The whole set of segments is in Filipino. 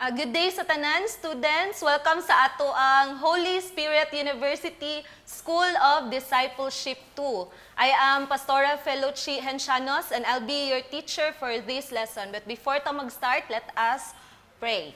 Good day sa tanan, students. Welcome sa ato ang Holy Spirit University School of Discipleship 2. I am Pastora Felochi Hensianos and I'll be your teacher for this lesson. But before ta mag-start, let us pray.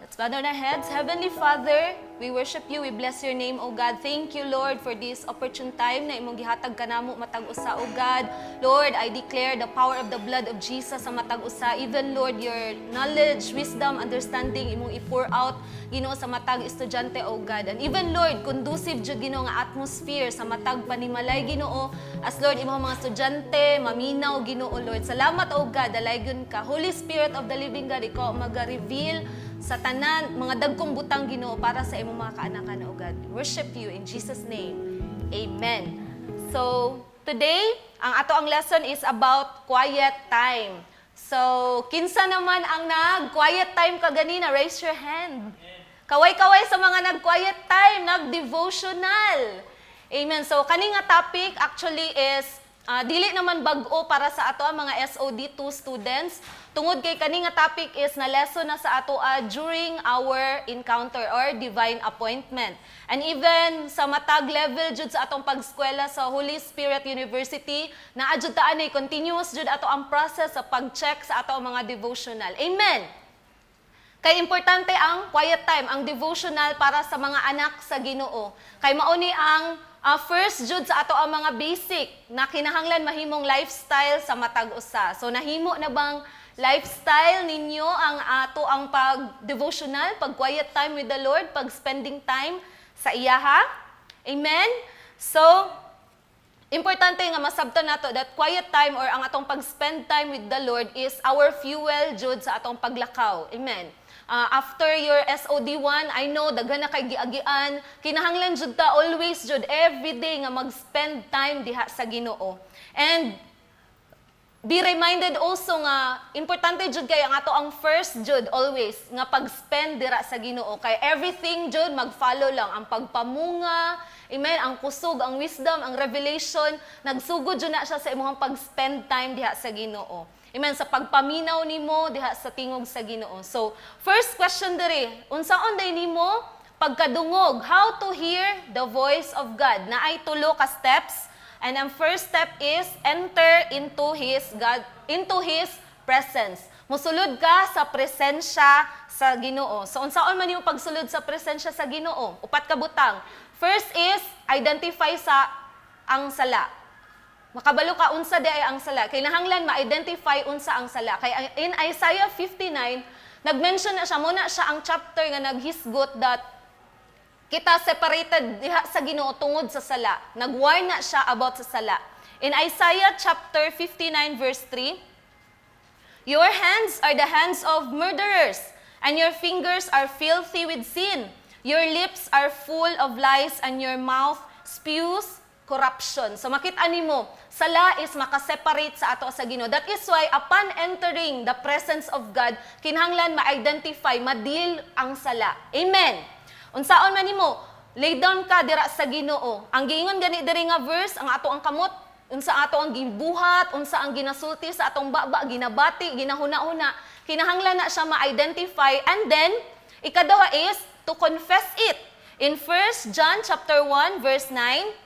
Let's bow down our heads. Heavenly Father, we worship you. We bless your name, O God. Thank you, Lord, for this opportune time na imong gihatag kanamo matag usa, O God. Lord, I declare the power of the blood of Jesus sa matag usa. Even, Lord, your knowledge, wisdom, understanding imong i-pour out Ginoo sa matag estudyante, O God. And even, Lord, conducive jud Ginoo nga atmosphere sa matag panimalay, Ginoo. As Lord, imong mga estudyante, maminaw, Ginoo, Lord. Salamat, O God, dalaygon ka. Holy Spirit of the living God, ikaw maga-reveal sa tanan, mga dagkong butang Ginoo para sa imong mga kaanakan, O God. Worship you in Jesus' name. Amen. So, today, ang ato ang lesson is about quiet time. So, kinsa naman ang nag-quiet time kaganina? Raise your hand. Kaway-kaway sa mga nag-quiet time, nag-devotional. Amen. So, kaning nga topic actually is dili naman bag-o para sa ato ang mga SOD2 students. Tungod kay kani nga topic is na lesson na sa ato during our encounter or divine appointment. And even sa matag level jud sa atong pag-eskwela sa Holy Spirit University, na jud ta ani continuous jud ato ang process sa pag-check sa ato ang mga devotional. Amen. Kay importante ang quiet time, ang devotional para sa mga anak sa Ginoo. Kay mao ni ang first jud sa ato ang mga basic na kinahanglan mahimong lifestyle sa matag usa. So nahimo na bang lifestyle ninyo ang ato ang pag-devotional, pag-quiet time with the Lord, pag-spending time sa iyaha? Amen? So, importante nga masabtan nato that quiet time or ang atong pag-spend time with the Lord is our fuel jud sa atong paglakaw. Amen? After your SOD1, I know daghan na kay giagian, kinahanglan jud ta always jud everyday nga mag-spend time diha sa Ginoo. And be reminded also nga importante jud kay ang ato ang first jud always nga pag-spend dira sa Ginoo, kay everything jud mag-follow lang ang pagpamunga, amen, ang kusog, ang wisdom, ang revelation, nagsugod jud na siya sa imong pag-spend time diha sa Ginoo. Amen, sa pagpaminaw nimo diha sa tingog sa Ginoo. So, first question diri, unsaon day nimo pagkadungog? How to hear the voice of God? Naay tulo ka steps. And ang first step is enter into His presence. Musulod ka sa presensya sa Ginoo. So, unsaon man yung pagsulod sa presensya sa Ginoo? Upat ka butang. First is identify sa ang sala. Makabalo ka unsa di ay ang sala. Kinahanglan ma-identify unsa ang sala. Kay in Isaiah 59, nag-mention na siya, muna siya ang chapter nga naghisgot that kita separated diha sa Ginoo tungod sa sala. Nag-warn na siya about sa sala. In Isaiah chapter 59 verse 3, your hands are the hands of murderers, and your fingers are filthy with sin. Your lips are full of lies, and your mouth spews corruption. So makita nimo, sala is makaseparate sa ato sa Ginoo. That is why upon entering the presence of God, kinahanglan ma-identify, ma-deal ang sala. Amen. Unsaon man nimo, lay down ka dira sa Ginoo. Ang giingon gani diri nga verse, ang ato ang kamot, unsa ato ang gibuhat, unsa ang ginasulti sa atong baba, ginabati, ginahuna-una, kinahanglan na siya ma-identify, and then ikaduha is to confess it. In 1 John chapter 1 verse 9,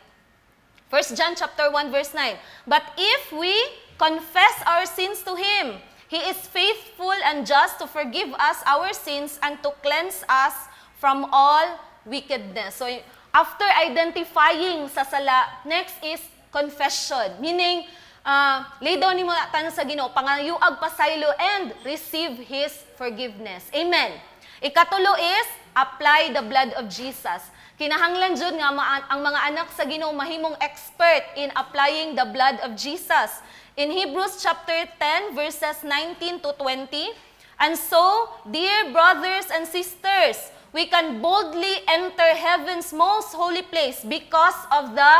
1 John chapter 1 verse 9. But if we confess our sins to Him, He is faithful and just to forgive us our sins and to cleanse us from all wickedness. So after identifying sa sala, next is confession. Meaning, lay down nimo tan sa Ginoo, pangayuag pasaylo and receive His forgiveness. Amen. Ikatulo is apply the blood of Jesus. Kinahanglan jud nga ang mga anak sa Ginoo mahimong expert in applying the blood of Jesus. In Hebrews chapter 10 verses 19 to 20, and so, dear brothers and sisters, we can boldly enter heaven's most holy place because of the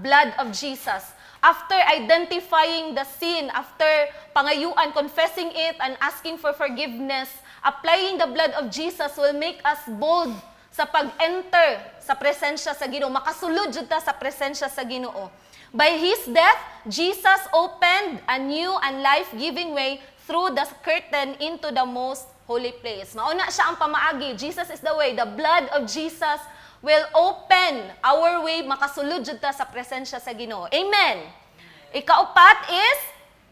blood of Jesus. After identifying the sin, after pangayuan, confessing it, and asking for forgiveness, applying the blood of Jesus will make us bold sa pag-enter sa presensya sa Ginoo. Makasulod jud ta sa presensya sa Ginoo. By His death, Jesus opened a new and life-giving way through the curtain into the most holy place. Mauna siya ang pamaagi. Jesus is the way. The blood of Jesus will open our way, makasulod jud ta sa presensya sa Ginoo. Amen. Ikaupat is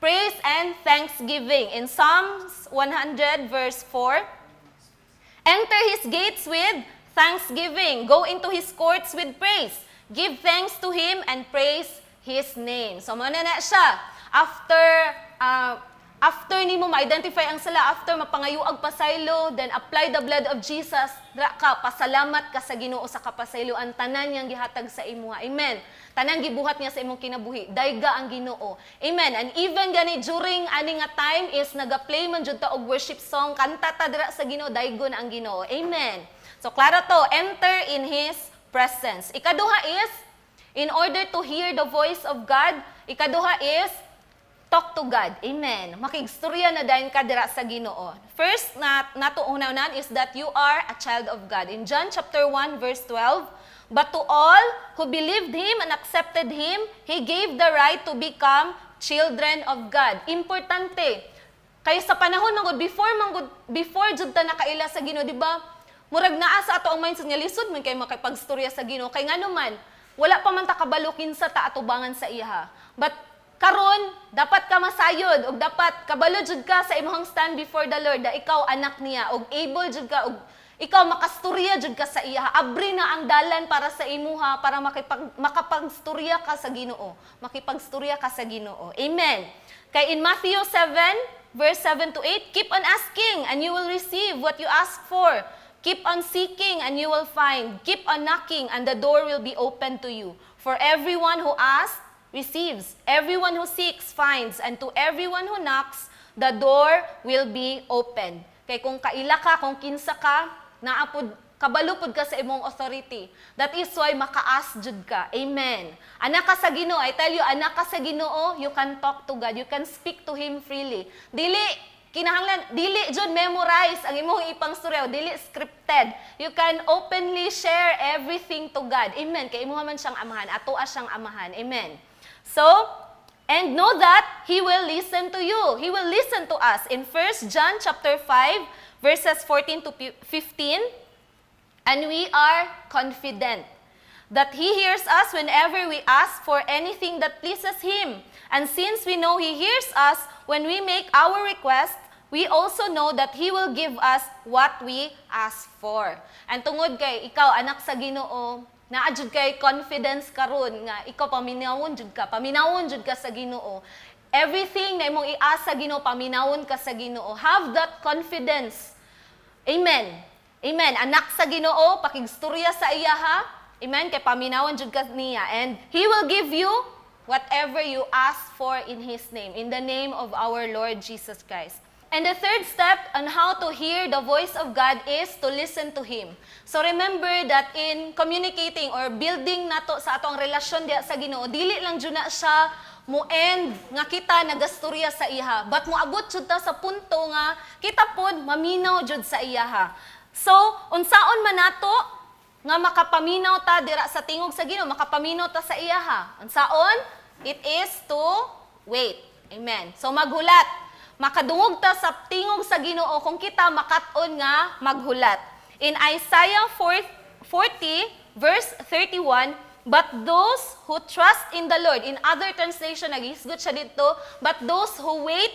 praise and thanksgiving. In Psalms 100 verse 4, enter his gates with thanksgiving. Go into his courts with praise. Give thanks to him and praise his name. So, muna na siya. After nimo ma-identify ang sala, after mapangayuag pasaylo, then apply the blood of Jesus, dra ka, pasalamat ka sa Ginoo sa kapasaylo, ang tanan niyang gihatag sa imuha. Amen. Tanang gibuhat niya sa imong kinabuhi. Dayga ang Ginoo. Amen. And even gani during ani nga time is naga-play man jud ta og worship song, kanta ta dira sa Ginoo, daygon ang Ginoo. Amen. So klaro to, enter in his presence. Ikaduha is in order to hear the voice of God, ikaduha is talk to God. Amen. Makigstorya na dayon ka dira sa Ginoo. First nato unanan is that you are a child of God. In John chapter 1 verse 12, but to all who believed him and accepted him, he gave the right to become children of God. Importante. Kay sa panahon mangod before jud ta nakaila sa Ginoo, di ba? Murag naa sa ato ang mindset nga lisod man kay makipagstorya sa Ginoo. Kay ngano man, wala pa man ta kabalo kinsa ta atubangan sa iha. But karon, dapat ka masayod, o dapat kabalo jud ka sa imong stand before the Lord, da ikaw anak niya, o able jud ka, o ikaw makastorya jud ka sa iya. Abri na ang dalan para sa imuha, para makapagstorya ka sa Ginoo. Makipagstorya ka sa Ginoo. Amen. Kay in Matthew 7, verse 7 to 8, keep on asking, and you will receive what you ask for. Keep on seeking, and you will find. Keep on knocking, and the door will be open to you. For everyone who asks, receives. Everyone who seeks, finds. And to everyone who knocks, the door will be open. Kay kung kaila ka, kung kinsa ka, naapod, kabalupod ka sa imong authority. That is why maka-ask jud ka. Amen. Anak ka sa Ginoo, I tell you, anak ka sa Ginoo, you can talk to God. You can speak to Him freely. Dili jud memorize ang imong ipang storya, dili scripted. You can openly share everything to God. Amen. Kay imong man siyang amahan, atoa siyang amahan. Amen. So, and know that He will listen to you. He will listen to us. In 1 John chapter 5, verses 14 to 15, and we are confident that He hears us whenever we ask for anything that pleases Him. And since we know He hears us when we make our request, we also know that He will give us what we ask for. And tungod kay ikaw, anak sa Ginoo, naadjud kay confidence karon nga ikaw paminawon jud ka sa Ginoo. Everything na imong iasa Ginoo, paminawon ka sa Ginoo. Have that confidence. Amen. Amen. Anak sa Ginoo, pakigstorya sa iya ha. Amen. Kay paminawon jud ka niya, and He will give you whatever you ask for in His name, in the name of our Lord Jesus Christ. And the third step on how to hear the voice of God is to listen to Him. So remember that in communicating or building nato sa atong relasyon diya sa Ginoo, dili lang jud na siya mo-end nga kita nagastorya sa iha, but moabot jud ta sa punto nga kita pod maminaw jud sa iha. So, unsaon man nato nga makapaminaw ta dira sa tingog sa Ginoo, makapaminaw ta sa iha. Unsaon? It is to wait. Amen. So maghulat. Makadungog ta sa tingog sa Ginoo kung kita makat-on nga maghulat. In Isaiah 40 verse 31, but those who trust in the Lord, in other translation nagisgot siya dito, but those who wait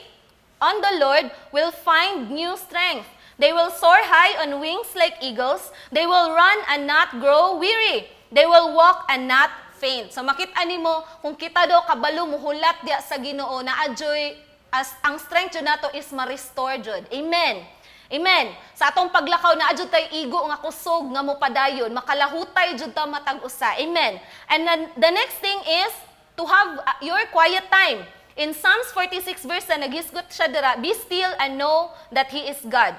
on the Lord will find new strength. They will soar high on wings like eagles. They will run and not grow weary. They will walk and not faint. So makita nimo kung kita do kabalo muhulat diya sa Ginoo, naadjoy as ang strength jud nato is ma-restore jud. Amen. Amen. Sa atong paglakaw na adjud tay igo nga kusog nga mopadayon, makalahutay jud ta matag usa. Amen. And then the next thing is to have your quiet time. In Psalms 46 verse na naghisgot siya dira, be still and know that He is God.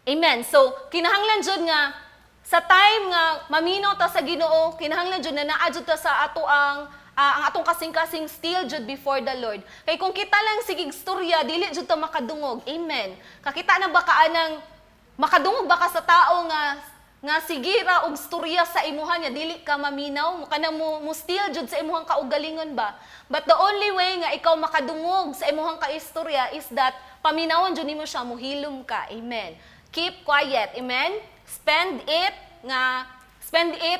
Amen. So kinahanglan jud nga sa time nga maminaw ta sa Ginoo, kinahanglan jud na naadjud ta sa ato ang atong kasing-kasing still jud before the Lord. Kay kung kita lang sigig storya, dili jud ta makadungog. Amen. Kakita na ba ka anang makadungog ba ka sa tao nga sigira og storya sa imuha niya, dili ka maminaw, kana mo still jud sa imuhang kaugalingon ba? But the only way nga ikaw makadungog sa imuhang kaistorya is that paminawon jud nimo siya, muhilom ka. Amen. Keep quiet. Amen. Spend it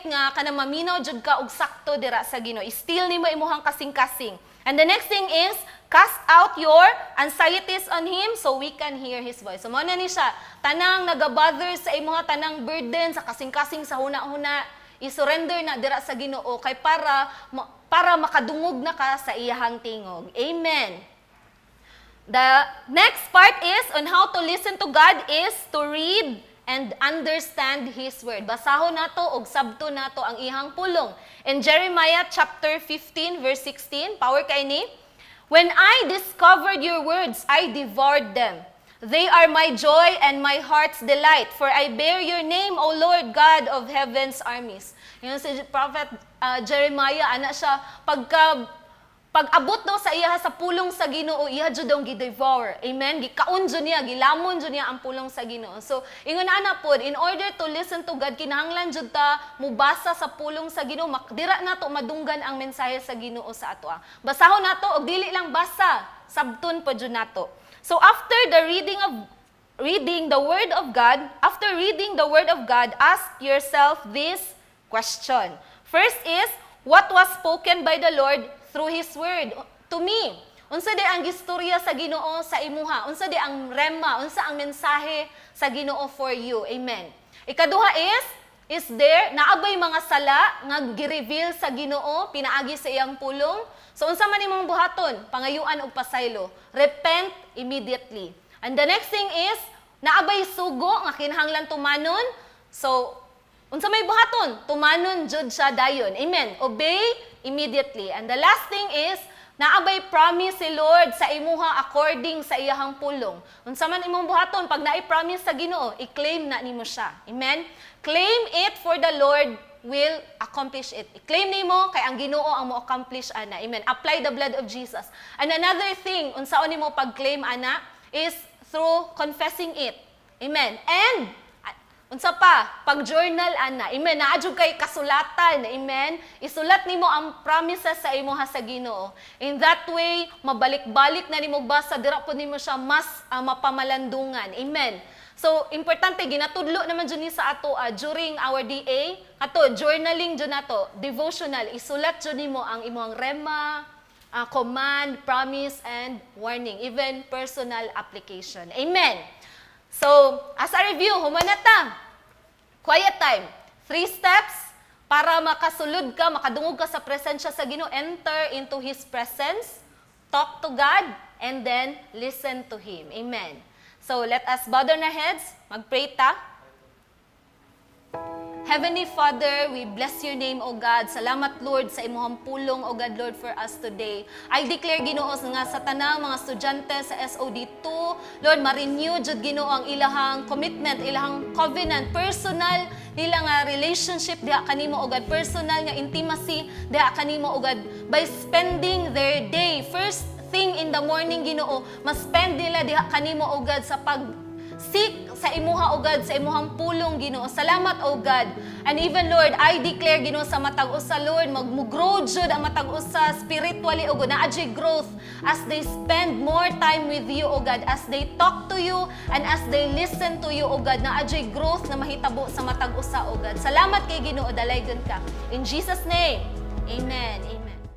nga kanang maminaw jud ka og sakto dira sa Ginoo. Still nimo imuhang kasing-kasing. And the next thing is, cast out your anxieties on Him so we can hear His voice. So, mao na ni siya, tanang nagabother sa imuha, tanang burden, sa kasing-kasing sa huna-huna, isurrender na dira sa Ginoo kay para makadungog na ka sa iyahang tingog. Amen. The next part is on how to listen to God is to read and understand His Word. Basahon nato og sabto nato ang ihang pulong. In Jeremiah chapter 15 verse 16, power kay ni, when I discovered your words, I devoured them. They are my joy and my heart's delight, for I bear your name, O Lord God of heaven's armies. Yun si Prophet Jeremiah, ana siya, pag-abot daw sa iya sa pulong sa Ginoo, iya jud daw gi-devour. Amen. Gikaon jud niya, gilamon jud niya ang pulong sa Ginoo. So, ingon ana pod, in order to listen to God, kinahanglan jud ta mubasa sa pulong sa Ginoo. Dira nato madunggan ang mensahe sa Ginoo sa ato. Basahon nato og dili lang basa, sabton pod jud nato. So, after the reading the word of God, ask yourself this question. First is, what was spoken by the Lord through His Word to me? Unsa di ang gistorya sa Ginoo sa imuha? Unsa di ang rema? Unsa ang mensahe sa Ginoo for you? Amen. Ikaduha is there naabay mga sala nga gi-reveal sa Ginoo pinaagi sa iyang pulong? So unsa man imong buhaton? Pangayuan og pasaylo. Repent immediately. And the next thing is naabay sugo nga kinahanglan tumanon. So unsa may buhaton? Tumanon jud siya dayon. Amen. Obey immediately. And the last thing is, naabay promise si Lord sa imuha according sa iyahang pulong. Unsa man imong buhaton, pag naay-promise sa Ginoo, i-claim na nimo siya. Amen? Claim it for the Lord will accomplish it. I-claim nimo kay ang Ginoo ang mo-accomplish ana. Amen? Apply the blood of Jesus. And another thing, unsaon nimo pag-claim ana, is through confessing it. Amen? And unsa pa, pag-journal ana. Amen. Naadyo kay kasulatan. Amen. Isulat nimo ang promises sa imuha sa Ginoo. In that way, mabalik-balik na nimo basa, dira po nimo siya mas mapamalandungan. Amen. So, importante ginatudlo naman jud ni sa ato during our DA, ato journaling jud nato, devotional, isulat jud nimo ang imong rema, command, promise and warning, even personal application. Amen. So, as a review, humanata. Quiet time. 3 steps para makasulod ka, makadungog ka sa presensya sa Ginoo. Enter into His presence, talk to God, and then listen to Him. Amen. So, let us bow down our heads. Mag-pray ta. Heavenly Father, we bless your name, O God. Salamat, Lord, sa imuhang pulong, O God, Lord, for us today. I declare, Ginoo, nga sa tanang mga estudyante sa SOD2, Lord, ma-renew jud Ginoo ang ilahang commitment, ilahang covenant, personal nila nga relationship diha kanimo, O God, personal nga intimacy diha kanimo, O God, by spending their day, first thing in the morning, Ginoo, ma-spend nila diha kanimo, O God, sa seek sa imuha, O God, sa imuhang pulong, Ginoo. Salamat, O God. And even, Lord, I declare, Ginoo, sa matag usa, Lord, mag-grow jud ang matag usa spiritually, O God, na adjay growth as they spend more time with you, O God, as they talk to you and as they listen to you, O God, na adjay growth na mahitabo sa matag usa, O God. Salamat kay Ginoo, dalaygon ka. In Jesus' name, amen. Amen.